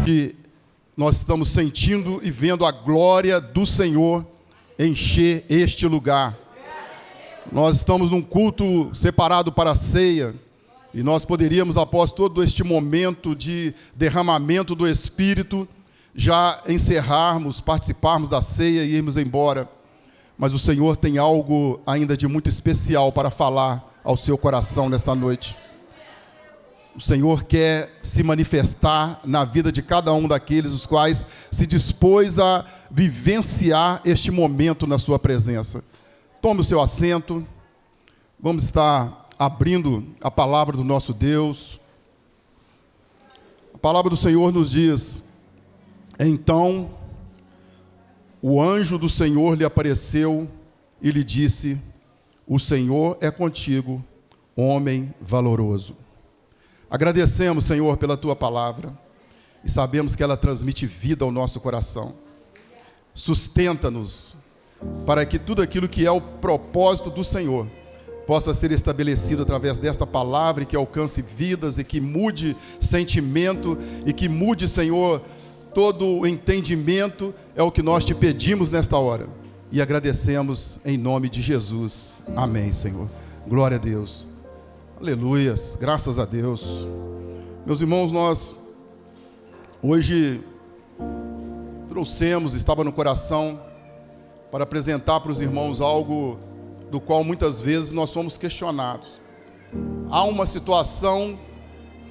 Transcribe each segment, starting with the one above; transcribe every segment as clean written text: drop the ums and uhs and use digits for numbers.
que nós estamos sentindo e vendo a glória do Senhor encher este lugar. Nós estamos num culto separado para a ceia, e nós poderíamos, após todo este momento de derramamento do Espírito, já encerrarmos, participarmos da ceia e irmos embora. Mas o Senhor tem algo ainda de muito especial para falar ao seu coração nesta noite. O Senhor quer se manifestar na vida de cada um daqueles os quais se dispôs a vivenciar este momento na sua presença. Tome o seu assento. Vamos estar abrindo a palavra do nosso Deus. A palavra do Senhor nos diz: então o anjo do Senhor lhe apareceu e lhe disse: o Senhor é contigo, homem valoroso. Agradecemos, Senhor, pela Tua palavra, e sabemos que ela transmite vida ao nosso coração. Sustenta-nos, para que tudo aquilo que é o propósito do Senhor possa ser estabelecido através desta palavra, e que alcance vidas, e que mude sentimento, e que mude, Senhor, todo o entendimento. É o que nós te pedimos nesta hora, e agradecemos em nome de Jesus. Amém, Senhor. Glória a Deus. Aleluias, graças a Deus. Meus irmãos, nós hoje estava no coração para apresentar para os irmãos algo do qual muitas vezes nós somos questionados. Há uma situação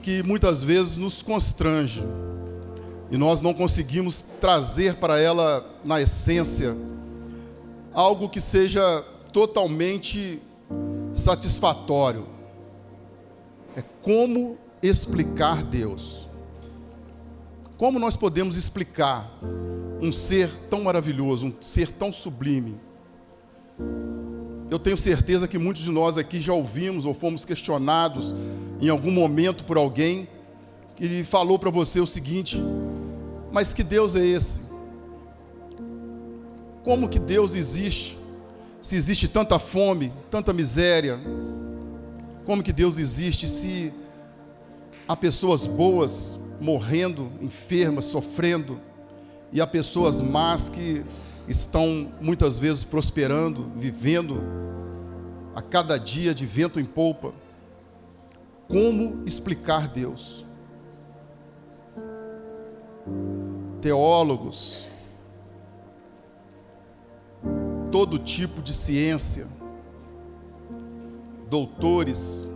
que muitas vezes nos constrange, e nós não conseguimos trazer para ela, na essência, algo que seja totalmente satisfatório. É como explicar Deus. Como nós podemos explicar um ser tão maravilhoso, um ser tão sublime? Eu tenho certeza que muitos de nós aqui já ouvimos ou fomos questionados em algum momento por alguém que falou para você o seguinte: mas que Deus é esse? Como que Deus existe? Se existe tanta fome, tanta miséria, como que Deus existe se há pessoas boas morrendo, enfermas, sofrendo, e há pessoas más que estão muitas vezes prosperando, vivendo a cada dia de vento em polpa? Como explicar Deus? Teólogos, todo tipo de ciência, doutores,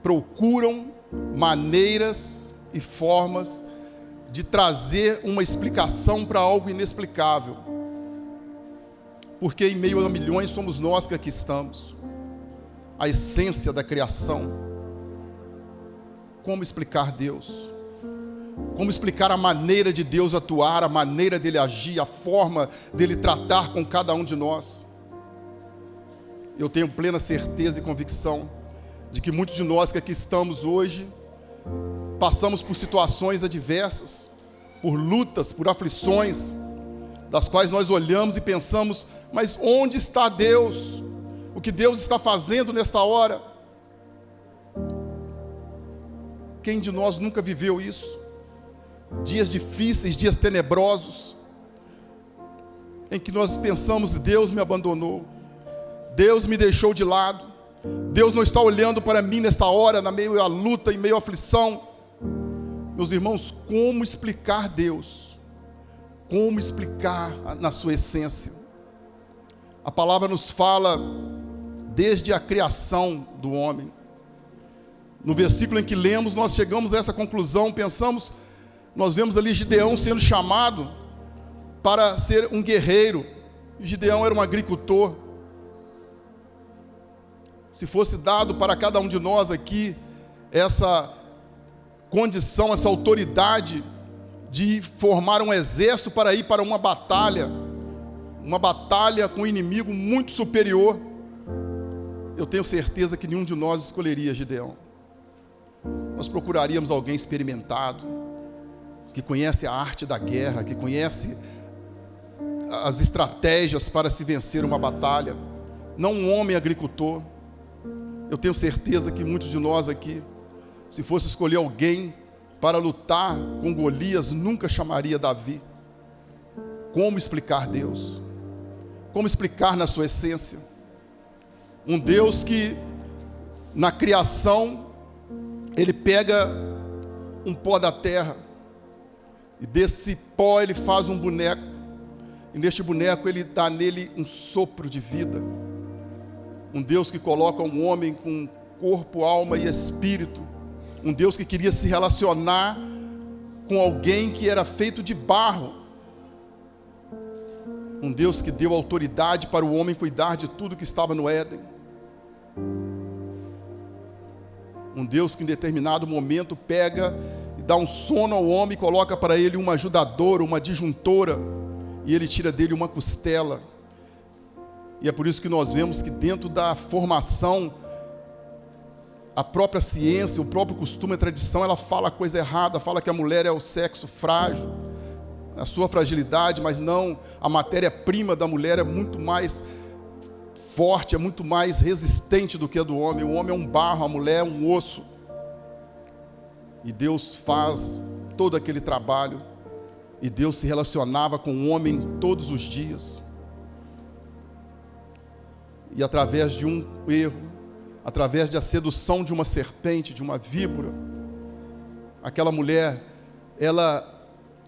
procuram maneiras e formas de trazer uma explicação para algo inexplicável, porque em meio a milhões somos nós que aqui estamos, a essência da criação. Como explicar Deus? Como explicar a maneira de Deus atuar, a maneira dele agir, a forma dele tratar com cada um de nós? Eu tenho plena certeza e convicção de que muitos de nós que aqui estamos hoje passamos por situações adversas, por lutas, por aflições, das quais nós olhamos e pensamos: mas onde está Deus? O que Deus está fazendo nesta hora? Quem de nós nunca viveu isso? Dias difíceis, dias tenebrosos, em que nós pensamos: Deus me abandonou, Deus me deixou de lado, Deus não está olhando para mim nesta hora, na meio à luta, em meio à aflição. Meus irmãos, como explicar Deus? Como explicar na sua essência? A palavra nos fala desde a criação do homem. No versículo em que lemos, nós chegamos a essa conclusão, pensamos, nós vemos ali Gideão sendo chamado para ser um guerreiro. Gideão era um agricultor. Se fosse dado para cada um de nós aqui essa condição, essa autoridade de formar um exército para ir para uma batalha com um inimigo muito superior, eu tenho certeza que nenhum de nós escolheria Gideão. Nós procuraríamos alguém experimentado, que conhece a arte da guerra, que conhece as estratégias para se vencer uma batalha, não um homem agricultor. Eu tenho certeza que muitos de nós aqui, se fosse escolher alguém para lutar com Golias, nunca chamaria Davi. Como explicar Deus? Como explicar na sua essência? Um Deus que, na criação, Ele pega um pó da terra, e desse pó Ele faz um boneco, e neste boneco Ele dá nele um sopro de vida. Um Deus que coloca um homem com corpo, alma e espírito. Um Deus que queria se relacionar com alguém que era feito de barro. Um Deus que deu autoridade para o homem cuidar de tudo que estava no Éden. Um Deus que em determinado momento pega e dá um sono ao homem e coloca para ele uma ajudadora, uma disjuntora, e ele tira dele uma costela. E é por isso que nós vemos que dentro da formação, a própria ciência, o próprio costume, a tradição, ela fala a coisa errada, fala que a mulher é o sexo frágil, a sua fragilidade, mas não, a matéria-prima da mulher é muito mais forte, é muito mais resistente do que a do homem. O homem é um barro, a mulher é um osso. E Deus faz todo aquele trabalho, e Deus se relacionava com o homem todos os dias. E através de um erro, através da sedução de uma serpente, de uma víbora, aquela mulher, ela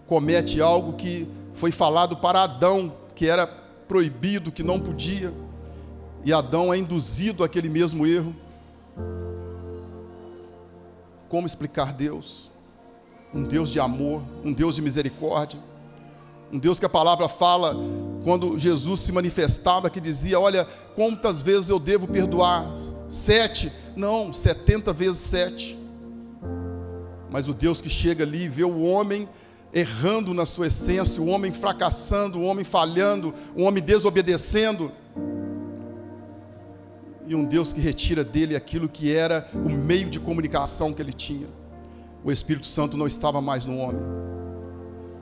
comete algo que foi falado para Adão, que era proibido, que não podia, e Adão é induzido àquele mesmo erro. Como explicar Deus? Um Deus de amor, um Deus de misericórdia, um Deus que a palavra fala, quando Jesus se manifestava, que dizia: olha, quantas vezes eu devo perdoar? 7? Não, 70 vezes 7. Mas o Deus que chega ali e vê o homem errando na sua essência, o homem fracassando, o homem falhando, o homem desobedecendo, e um Deus que retira dele aquilo que era o meio de comunicação que ele tinha. O Espírito Santo não estava mais no homem,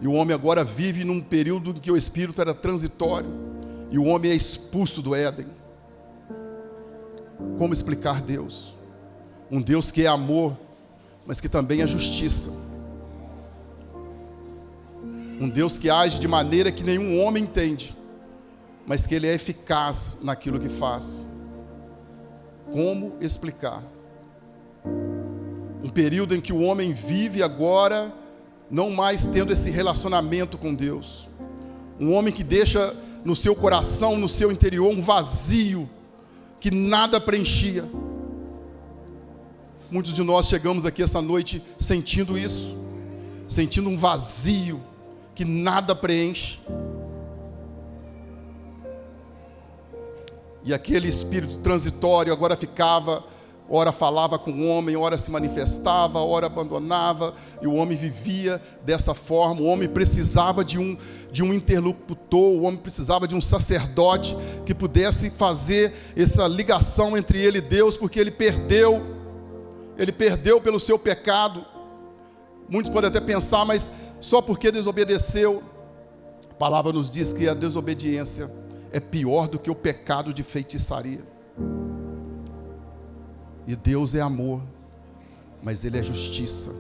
e o homem agora vive num período em que o Espírito era transitório, e o homem é expulso do Éden. Como explicar Deus? Um Deus que é amor, mas que também é justiça. Um Deus que age de maneira que nenhum homem entende, mas que Ele é eficaz naquilo que faz. Como explicar? Um período em que o homem vive agora, não mais tendo esse relacionamento com Deus. Um homem que deixa no seu coração, no seu interior, um vazio que nada preenchia. Muitos de nós chegamos aqui essa noite sentindo isso, sentindo um vazio que nada preenche. E aquele espírito transitório agora ficava, ora falava com o homem, ora se manifestava, ora abandonava, e o homem vivia dessa forma. O homem precisava de um interlocutor, o homem precisava de um sacerdote que pudesse fazer essa ligação entre ele e Deus, porque ele perdeu pelo seu pecado. Muitos podem até pensar, mas só porque desobedeceu. A palavra nos diz que a desobediência é pior do que o pecado de feitiçaria. E Deus é amor, mas Ele é justiça.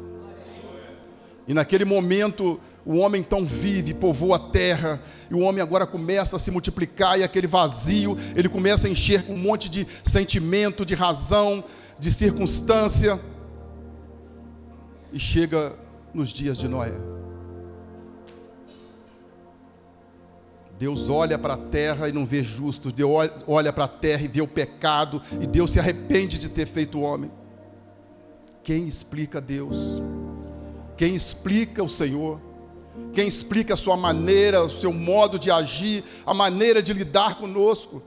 E naquele momento, o homem então vive, povoa a terra, e o homem agora começa a se multiplicar, e aquele vazio, ele começa a encher com um monte de sentimento, de razão, de circunstância, e chega nos dias de Noé. Deus olha para a terra e não vê justos. Deus olha para a terra e vê o pecado, e Deus se arrepende de ter feito o homem. Quem explica Deus? Quem explica o Senhor? Quem explica a sua maneira, o seu modo de agir, a maneira de lidar conosco,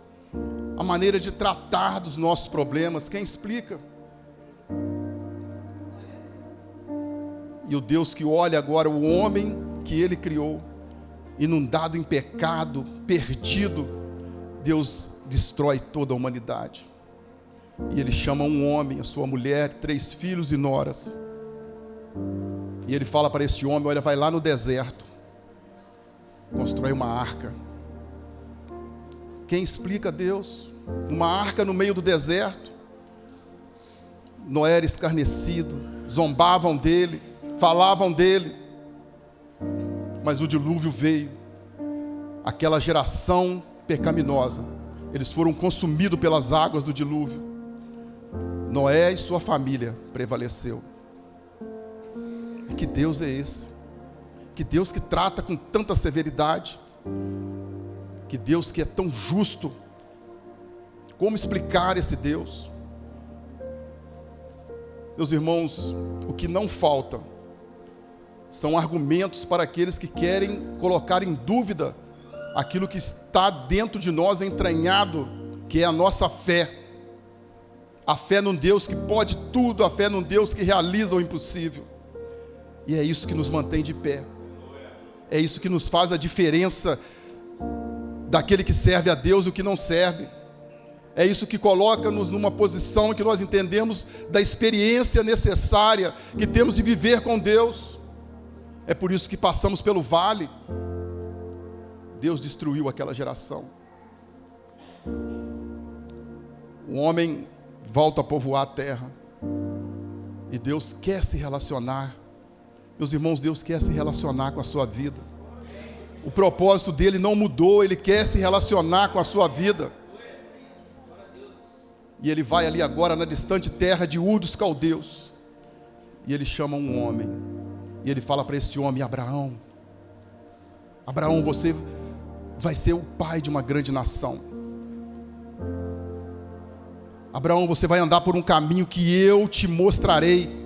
a maneira de tratar dos nossos problemas? Quem explica? E o Deus que olha agora o homem que Ele criou, inundado em pecado, perdido, Deus destrói toda a humanidade. E Ele chama um homem, a sua mulher, 3 filhos e noras. E Ele fala para esse homem: olha, vai lá no deserto, constrói uma arca. Quem explica Deus? Uma arca no meio do deserto. Noé era escarnecido, zombavam dele, falavam dele, mas o dilúvio veio, aquela geração pecaminosa, eles foram consumidos pelas águas do dilúvio. Noé e sua família prevaleceu. E que Deus é esse? Que Deus que trata com tanta severidade, que Deus que é tão justo. Como explicar esse Deus? Meus irmãos, o que não falta são argumentos para aqueles que querem colocar em dúvida aquilo que está dentro de nós entranhado, que é a nossa fé. A fé num Deus que pode tudo, a fé num Deus que realiza o impossível. E é isso que nos mantém de pé. É isso que nos faz a diferença daquele que serve a Deus e o que não serve. É isso que coloca-nos numa posição em que nós entendemos da experiência necessária que temos de viver com Deus. É por isso que passamos pelo vale. Deus destruiu aquela geração. O homem volta a povoar a terra. E Deus quer se relacionar. Meus irmãos, Deus quer se relacionar com a sua vida. O propósito dele não mudou, ele quer se relacionar com a sua vida. E ele vai ali agora na distante terra de Ur dos Caldeus. E ele chama um homem. E ele fala para esse homem: Abraão, Abraão, você vai ser o pai de uma grande nação. Abraão, você vai andar por um caminho que eu te mostrarei.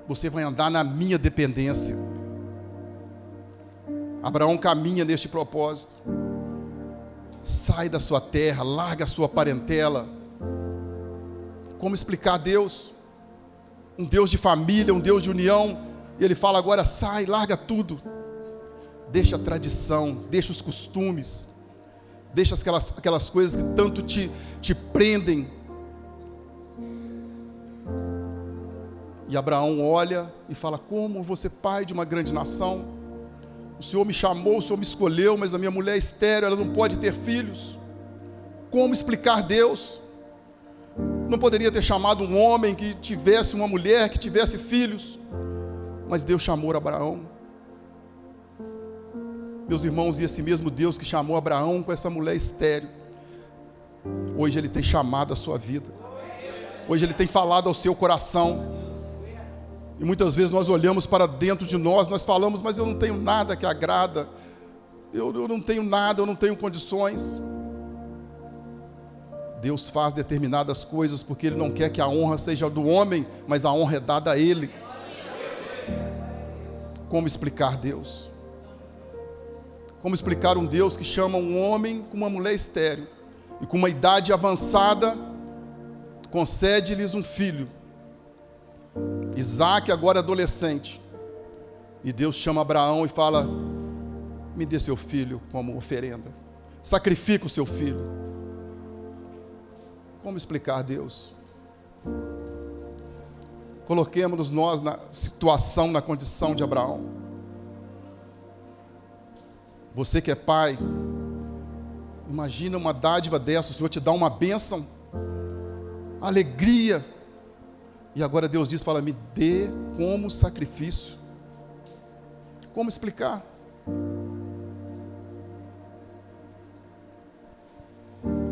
Você vai andar na minha dependência. Abraão caminha neste propósito. Sai da sua terra, larga a sua parentela. Como explicar Deus? Um Deus de família, um Deus de união. E ele fala agora: sai, larga tudo. Deixa a tradição, deixa os costumes, deixa aquelas coisas que tanto te prendem. E Abraão olha e fala: como vou ser pai de uma grande nação? O Senhor me chamou, o Senhor me escolheu, mas a minha mulher é estéril, ela não pode ter filhos. Como explicar Deus? Não poderia ter chamado um homem que tivesse uma mulher, que tivesse filhos, mas Deus chamou Abraão. Meus irmãos, e esse mesmo Deus que chamou Abraão com essa mulher estéril, hoje Ele tem chamado a sua vida, hoje Ele tem falado ao seu coração. E muitas vezes nós olhamos para dentro de nós, nós falamos: mas eu não tenho nada que agrada, eu não tenho nada, eu não tenho condições. Deus faz determinadas coisas porque Ele não quer que a honra seja do homem, mas a honra é dada a Ele. Como explicar Deus? Como explicar um Deus que chama um homem com uma mulher estéril e com uma idade avançada, concede-lhes um filho, Isaac, agora adolescente, e Deus chama Abraão e fala: me dê seu filho como oferenda, sacrifica o seu filho. Como explicar Deus? Coloquemos-nos nós na situação, na condição de Abraão. Você que é pai, imagina uma dádiva dessa, o Senhor te dá uma bênção, alegria, e agora Deus diz, fala: me dê como sacrifício. Como explicar?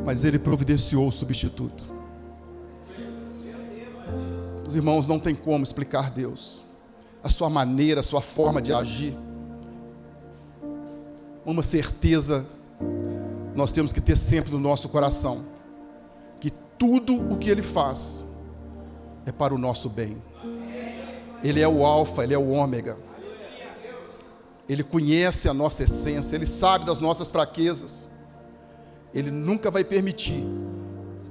Mas Ele providenciou o substituto. Os irmãos, não tem como explicar Deus, a sua maneira, a sua forma de agir. Uma certeza nós temos que ter sempre no nosso coração: que tudo o que Ele faz é para o nosso bem. Ele é o alfa, Ele é o ômega. Ele conhece a nossa essência, Ele sabe das nossas fraquezas. Ele nunca vai permitir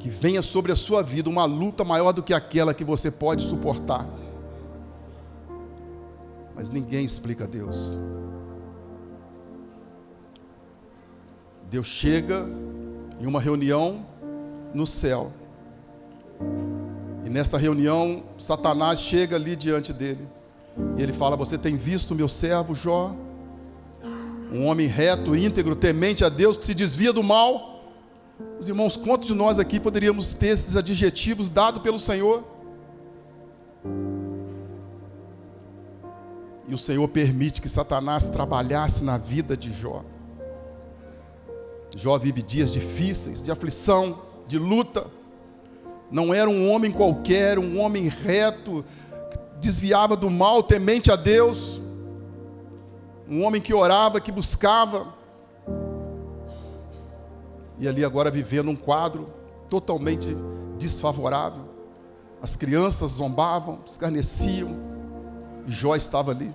que venha sobre a sua vida uma luta maior do que aquela que você pode suportar. Mas ninguém explica Deus. Deus chega em uma reunião no céu. E nesta reunião, Satanás chega ali diante dele. E ele fala: você tem visto meu servo Jó? Um homem reto, íntegro, temente a Deus, que se desvia do mal. Os irmãos, quantos de nós aqui poderíamos ter esses adjetivos dados pelo Senhor? E o Senhor permite que Satanás trabalhasse na vida de Jó. Jó vive dias difíceis, de aflição, de luta. Não era um homem qualquer, um homem reto, desviava do mal, temente a Deus. Um homem que orava, que buscava. E ali agora vivendo um quadro totalmente desfavorável. As crianças zombavam, escarneciam, e Jó estava ali.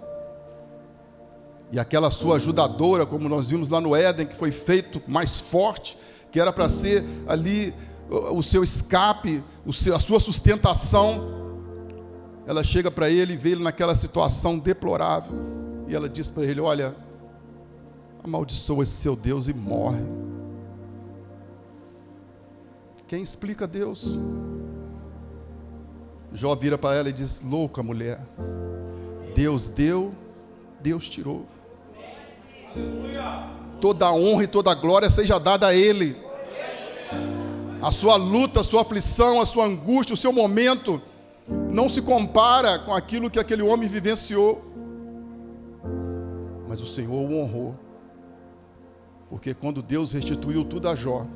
E aquela sua ajudadora, como nós vimos lá no Éden, que foi feito mais forte, que era para ser ali o seu escape, a sua sustentação, ela chega para ele e vê ele naquela situação deplorável, e ela diz para ele: olha, amaldiçoa esse seu Deus e morre. Quem explica Deus? Jó vira para ela e diz: louca mulher, Deus deu, Deus tirou. Toda a honra e toda a glória seja dada a Ele. A sua luta, a sua aflição, a sua angústia, o seu momento não se compara com aquilo que aquele homem vivenciou. Mas o Senhor o honrou, porque quando Deus restituiu tudo a Jó,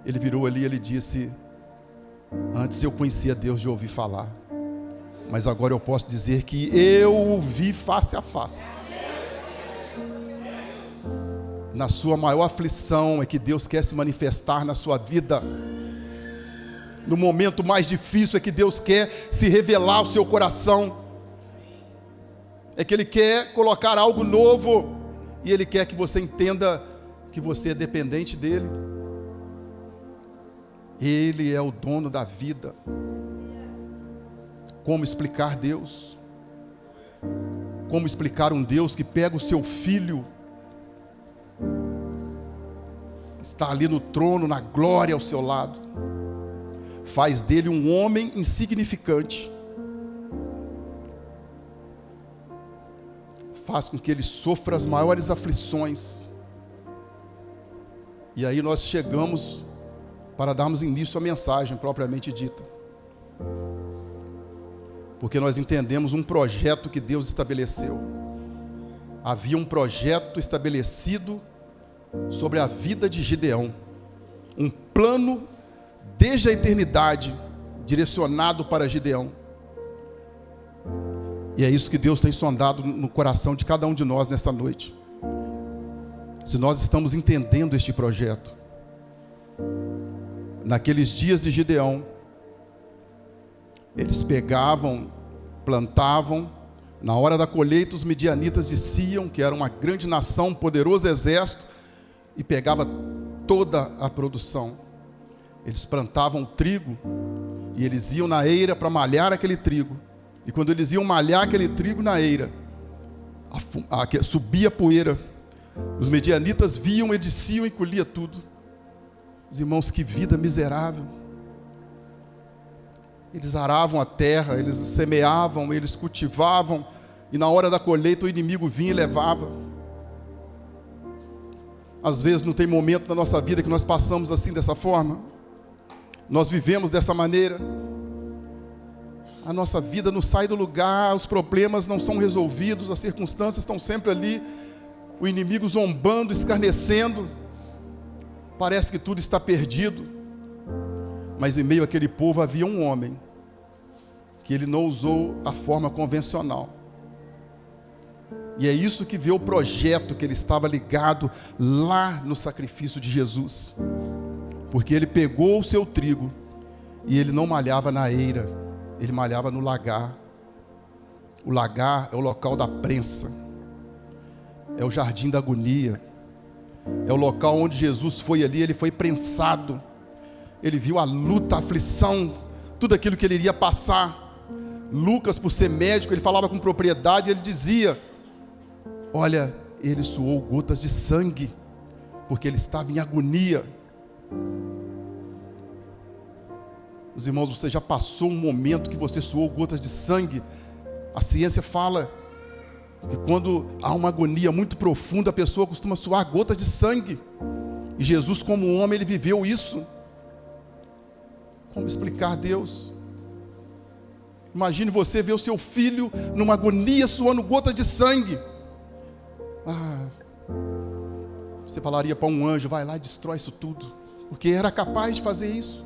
ele virou ali e ele disse: antes eu conhecia Deus de ouvir falar, mas agora eu posso dizer que eu o vi face a face. Na sua maior aflição é que Deus quer se manifestar na sua vida. No momento mais difícil é que Deus quer se revelar ao seu coração. É que Ele quer colocar algo novo, e Ele quer que você entenda que você é dependente dEle. Ele é o dono da vida. Como explicar Deus? Como explicar um Deus que pega o seu filho, está ali no trono, na glória ao seu lado, faz dele um homem insignificante, faz com que ele sofra as maiores aflições. E aí nós chegamos para darmos início à mensagem propriamente dita, porque nós entendemos um projeto que Deus estabeleceu. Havia um projeto estabelecido sobre a vida de Gideão, um plano desde a eternidade direcionado para Gideão. E é isso que Deus tem sondado no coração de cada um de nós nessa noite. Se nós estamos entendendo este projeto. Naqueles dias de Gideão, eles pegavam, plantavam. Na hora da colheita, os midianitas desciam, que era uma grande nação, um poderoso exército, e pegava toda a produção. Eles plantavam trigo, e eles iam na eira para malhar aquele trigo. E quando eles iam malhar aquele trigo na eira, subia a poeira. Os midianitas viam e desciam e colhia tudo. Os irmãos, que vida miserável. Eles aravam a terra, eles semeavam, eles cultivavam, e na hora da colheita o inimigo vinha e levava. Às vezes não tem momento na nossa vida que nós passamos assim, dessa forma. Nós vivemos dessa maneira. A nossa vida não sai do lugar, os problemas não são resolvidos, as circunstâncias estão sempre ali, o inimigo zombando, escarnecendo. Parece que tudo está perdido. Mas em meio àquele povo havia um homem que ele não usou a forma convencional. E é isso que vê o projeto que ele estava ligado lá no sacrifício de Jesus. Porque ele pegou o seu trigo e ele não malhava na eira, ele malhava no lagar. O lagar é o local da prensa, é o jardim da agonia, é o local onde Jesus foi ali, ele foi prensado. Ele viu a luta, a aflição, tudo aquilo que ele iria passar. Lucas, por ser médico, ele falava com propriedade, ele dizia: olha, ele suou gotas de sangue, porque ele estava em agonia. Os irmãos, você já passou um momento que você suou gotas de sangue? A ciência fala que quando há uma agonia muito profunda, a pessoa costuma suar gotas de sangue. E Jesus, como homem, ele viveu isso. Como explicar Deus? Imagine você ver o seu filho numa agonia, suando gotas de sangue. Você falaria para um anjo: vai lá e destrói isso tudo, porque era capaz de fazer isso.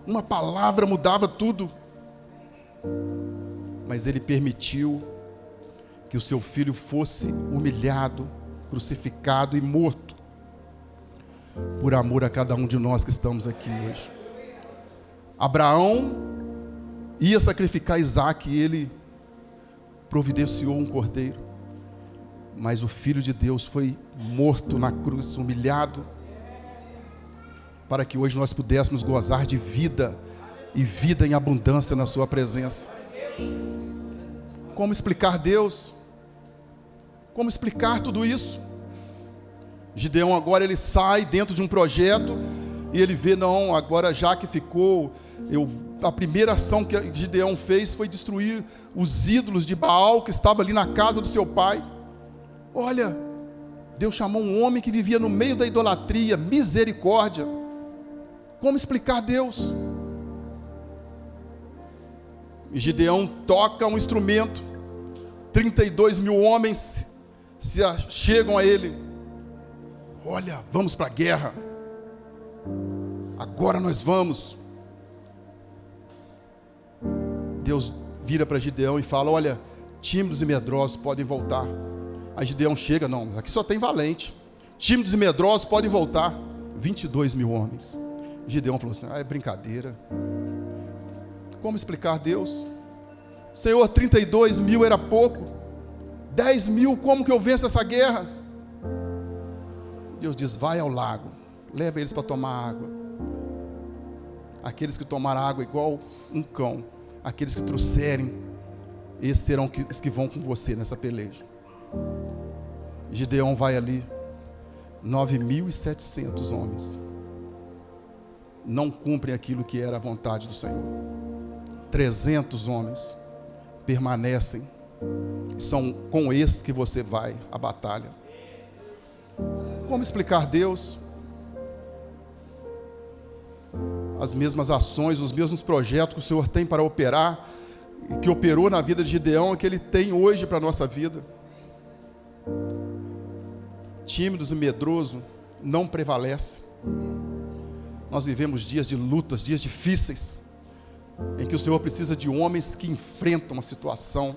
Uma palavra mudava tudo. Mas ele permitiu que o seu filho fosse humilhado, crucificado e morto, por amor a cada um de nós que estamos aqui hoje. Abraão ia sacrificar Isaque, e ele providenciou um cordeiro, mas o Filho de Deus foi morto na cruz, humilhado, para que hoje nós pudéssemos gozar de vida, e vida em abundância na sua presença. Como explicar Deus? Como explicar tudo isso? Gideão agora ele sai dentro de um projeto, e ele vê, não, agora já que ficou, a primeira ação que Gideão fez foi destruir os ídolos de Baal que estava ali na casa do seu pai. Olha, Deus chamou um homem que vivia no meio da idolatria, misericórdia. Como explicar Deus? E Gideão toca um instrumento, 32 mil homens se chegam a ele. Olha, vamos para a guerra, agora nós vamos. Deus vira para Gideão e fala: olha, tímidos e medrosos podem voltar. Aí Gideão chega: não, aqui só tem valente, tímidos e medrosos podem voltar. 22 mil homens. Gideão falou assim: é brincadeira. Como explicar Deus? Senhor, 32 mil era pouco, 10 mil, como que eu venço essa guerra? Deus diz: vai ao lago, leva eles para tomar água. Aqueles que tomaram água igual um cão, aqueles que trouxerem, esses serão os que vão com você nessa peleja. Gideão vai ali, 9.700 homens, não cumprem aquilo que era a vontade do Senhor. 300 homens permanecem, e são com esses que você vai à batalha. Como explicar Deus? As mesmas ações, os mesmos projetos que o Senhor tem para operar, e que operou na vida de Gideão, é que Ele tem hoje para a nossa vida. Tímidos e medrosos não prevalece. Nós vivemos dias de lutas, dias difíceis, em que o Senhor precisa de homens que enfrentam uma situação,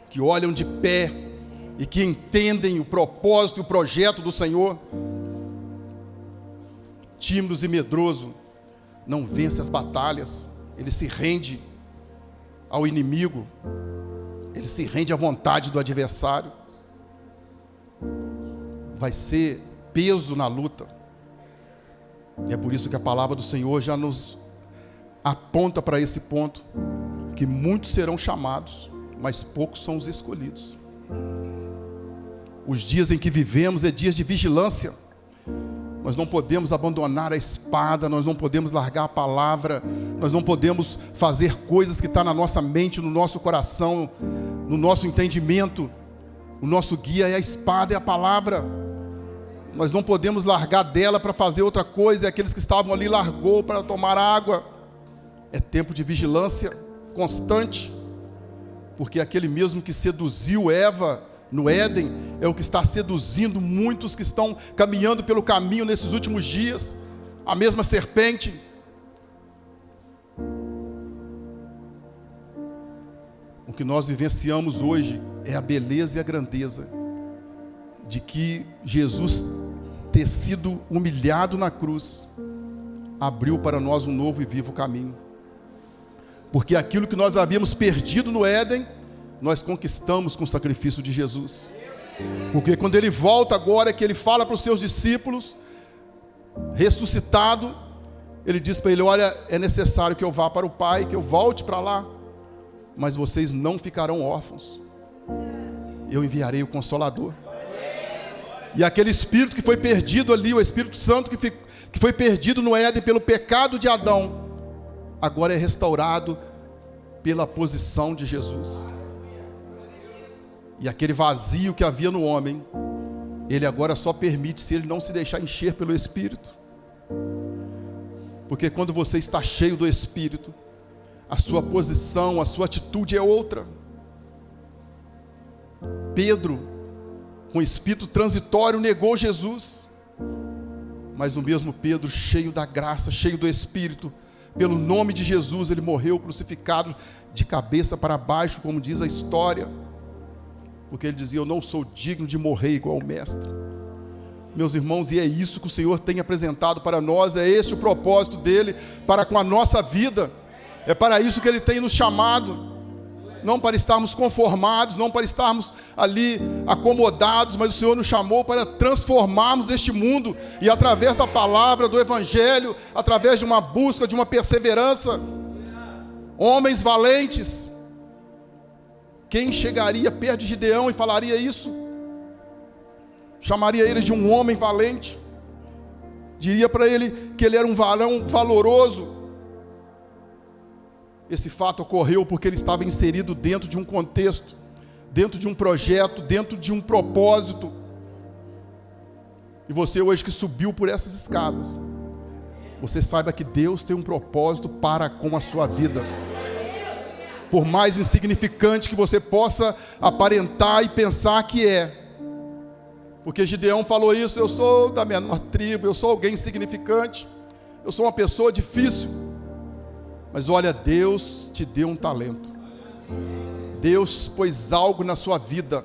que olham de pé e que entendem o propósito e o projeto do Senhor. Tímidos e medrosos não vence as batalhas, ele se rende ao inimigo, ele se rende à vontade do adversário. Vai ser peso na luta. E é por isso que a palavra do Senhor já nos aponta para esse ponto, que muitos serão chamados, mas poucos são os escolhidos. Os dias em que vivemos é dias de vigilância. Nós não podemos abandonar a espada, nós não podemos largar a palavra, nós não podemos fazer coisas que estão na nossa mente, no nosso coração, no nosso entendimento. O nosso guia é a espada, é a palavra. Nós não podemos largar dela para fazer outra coisa, e aqueles que estavam ali largou para tomar água. É tempo de vigilância constante, porque aquele mesmo que seduziu Eva no Éden, é o que está seduzindo muitos que estão caminhando pelo caminho nesses últimos dias. A mesma serpente. O que nós vivenciamos hoje é a beleza e a grandeza de que Jesus, ter sido humilhado na cruz, abriu para nós um novo e vivo caminho. Porque aquilo que nós havíamos perdido no Éden, nós conquistamos com o sacrifício de Jesus. Porque quando ele volta agora, que ele fala para os seus discípulos, ressuscitado, ele diz para ele: olha, é necessário que eu vá para o Pai, que eu volte para lá, mas vocês não ficarão órfãos, eu enviarei o Consolador. E aquele Espírito que foi perdido ali, o Espírito Santo que foi perdido no Éden pelo pecado de Adão, agora é restaurado pela posição de Jesus. E aquele vazio que havia no homem, ele agora só permite se ele não se deixar encher pelo Espírito. Porque quando você está cheio do Espírito, a sua posição, a sua atitude é outra. Pedro, com espírito transitório, negou Jesus. Mas o mesmo Pedro, cheio da graça, cheio do Espírito, pelo nome de Jesus, ele morreu crucificado de cabeça para baixo, como diz a história. Porque ele dizia: eu não sou digno de morrer igual o Mestre. Meus irmãos, e é isso que o Senhor tem apresentado para nós, é esse o propósito dele para com a nossa vida. É para isso que ele tem nos chamado, não para estarmos conformados, não para estarmos ali acomodados, mas o Senhor nos chamou para transformarmos este mundo, e através da palavra, do Evangelho, através de uma busca, de uma perseverança, homens valentes. Quem chegaria perto de Gideão e falaria isso? Chamaria ele de um homem valente, diria para ele que ele era um varão valoroso. Esse fato ocorreu porque ele estava inserido dentro de um contexto, dentro de um projeto, dentro de um propósito. E você hoje que subiu por essas escadas, você saiba que Deus tem um propósito para com a sua vida. Por mais insignificante que você possa aparentar e pensar que é, porque Gideão falou isso: eu sou da menor tribo, eu sou alguém insignificante, eu sou uma pessoa difícil. Mas olha, Deus te deu um talento, Deus pôs algo na sua vida,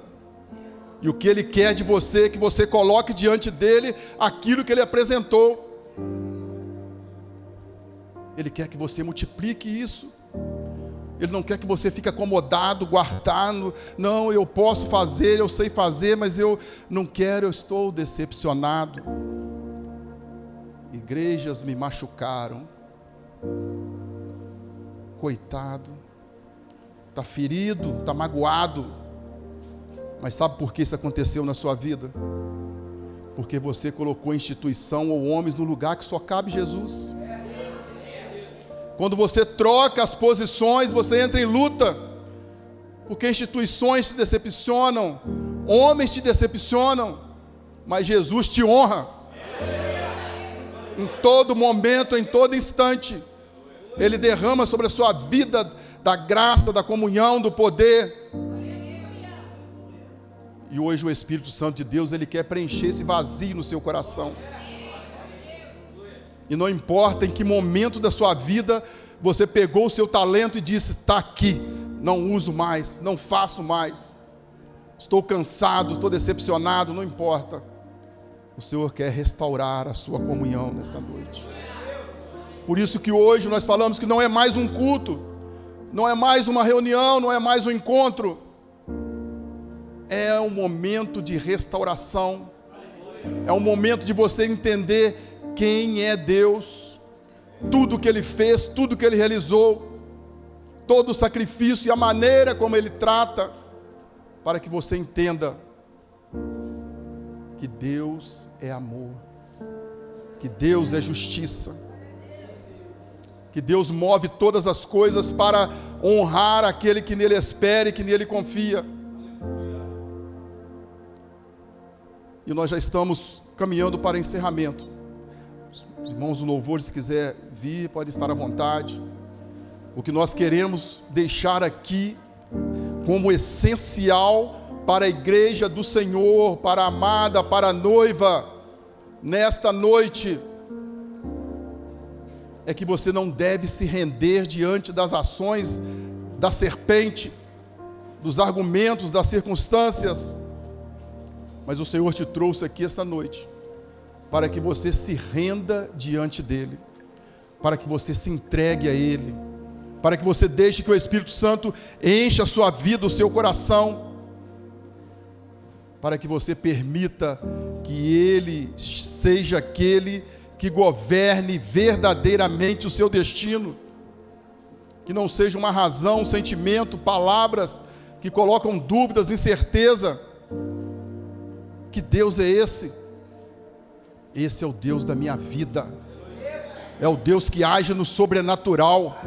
e o que Ele quer de você é que você coloque diante dEle aquilo que Ele apresentou. Ele quer que você multiplique isso. Ele não quer que você fique acomodado, guardado. Não, eu posso fazer, eu sei fazer, mas eu não quero, eu estou decepcionado. Igrejas me machucaram. Coitado. Está ferido, está magoado. Mas sabe por que isso aconteceu na sua vida? Porque você colocou instituição ou homens no lugar que só cabe Jesus. Quando você troca as posições, você entra em luta, porque instituições te decepcionam, homens te decepcionam, mas Jesus te honra. Em todo momento, em todo instante, Ele derrama sobre a sua vida da graça, da comunhão, do poder. E hoje o Espírito Santo de Deus, Ele quer preencher esse vazio no seu coração. E não importa em que momento da sua vida você pegou o seu talento e disse: está aqui, não uso mais, não faço mais, estou cansado, estou decepcionado. Não importa, o Senhor quer restaurar a sua comunhão nesta noite. Por isso que hoje nós falamos que não é mais um culto, não é mais uma reunião, não é mais um encontro, é um momento de restauração, é um momento de você entender quem é Deus, tudo que Ele fez, tudo que Ele realizou, todo o sacrifício e a maneira como Ele trata, para que você entenda que Deus é amor, que Deus é justiça, que Deus move todas as coisas para honrar aquele que nele espera e que nele confia. E nós já estamos caminhando para encerramento. Os irmãos do louvor, se quiser vir, pode estar à vontade. O que nós queremos deixar aqui como essencial para a igreja do Senhor, para a amada, para a noiva, nesta noite, é que você não deve se render diante das ações da serpente, dos argumentos, das circunstâncias, mas o Senhor te trouxe aqui essa noite para que você se renda diante dEle, para que você se entregue a Ele, para que você deixe que o Espírito Santo encha a sua vida, o seu coração, para que você permita que Ele seja aquele que governe verdadeiramente o seu destino, que não seja uma razão, um sentimento, palavras que colocam dúvidas, incerteza. Que Deus é esse? Esse é o Deus da minha vida, é o Deus que age no sobrenatural,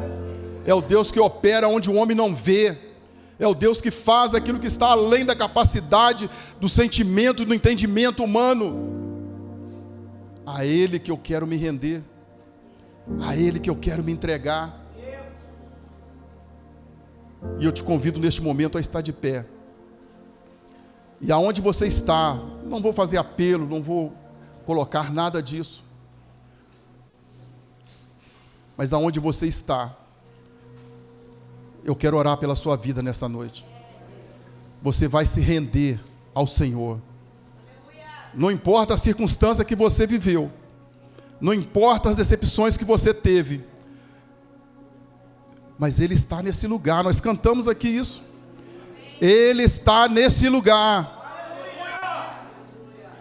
é o Deus que opera onde o homem não vê, é o Deus que faz aquilo que está além da capacidade, do sentimento e do entendimento humano. A Ele que eu quero me render, a Ele que eu quero me entregar. E eu te convido neste momento a estar de pé. E aonde você está, não vou fazer apelo, não vou colocar nada disso. Mas aonde você está, eu quero orar pela sua vida nesta noite. Você vai se render ao Senhor. Não importa a circunstância que você viveu, não importa as decepções que você teve, mas Ele está nesse lugar. Nós cantamos aqui isso. Ele está nesse lugar.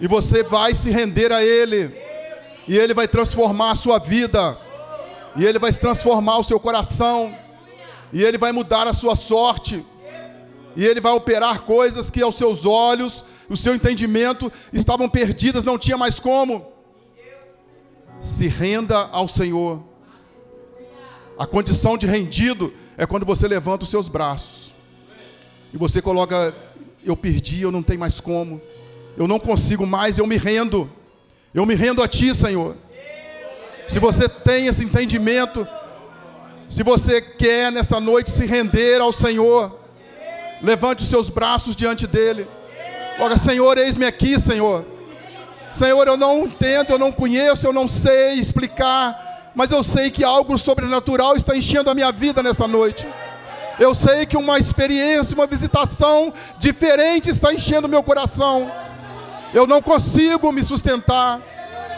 E você vai se render a Ele. E Ele vai transformar a sua vida. E Ele vai transformar o seu coração. E Ele vai mudar a sua sorte. E Ele vai operar coisas que aos seus olhos, o seu entendimento estavam perdidas, não tinha mais como. Se renda ao Senhor. A condição de rendido é quando você levanta os seus braços. E você coloca: eu perdi, eu não tenho mais como. Eu não consigo mais, eu me rendo. Eu me rendo a Ti, Senhor. Se você tem esse entendimento, se você quer nesta noite se render ao Senhor, levante os seus braços diante dEle. Olha: Senhor, eis-me aqui, Senhor. Senhor, eu não entendo, eu não conheço, eu não sei explicar, mas eu sei que algo sobrenatural está enchendo a minha vida nesta noite. Eu sei que uma experiência, uma visitação diferente está enchendo o meu coração. Eu não consigo me sustentar,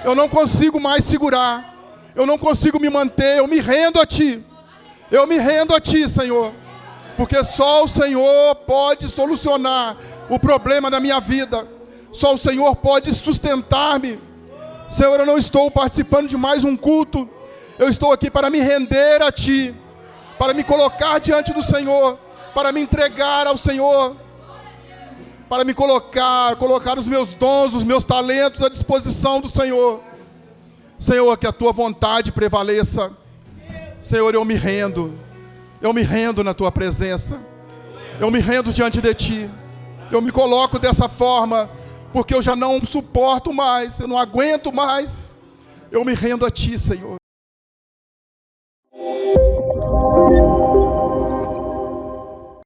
eu não consigo mais segurar, eu não consigo me manter. Eu me rendo a Ti. Eu me rendo a Ti, Senhor, porque só o Senhor pode solucionar o problema da minha vida. Só o Senhor pode sustentar-me. Senhor, eu não estou participando de mais um culto. Eu estou aqui para me render a Ti, para me colocar diante do Senhor, para me entregar ao Senhor, para me colocar os meus dons, os meus talentos à disposição do Senhor. Senhor, que a Tua vontade prevaleça. Senhor, eu me rendo na Tua presença, eu me rendo diante de Ti, eu me coloco dessa forma, porque eu já não suporto mais, eu não aguento mais. Eu me rendo a Ti, Senhor.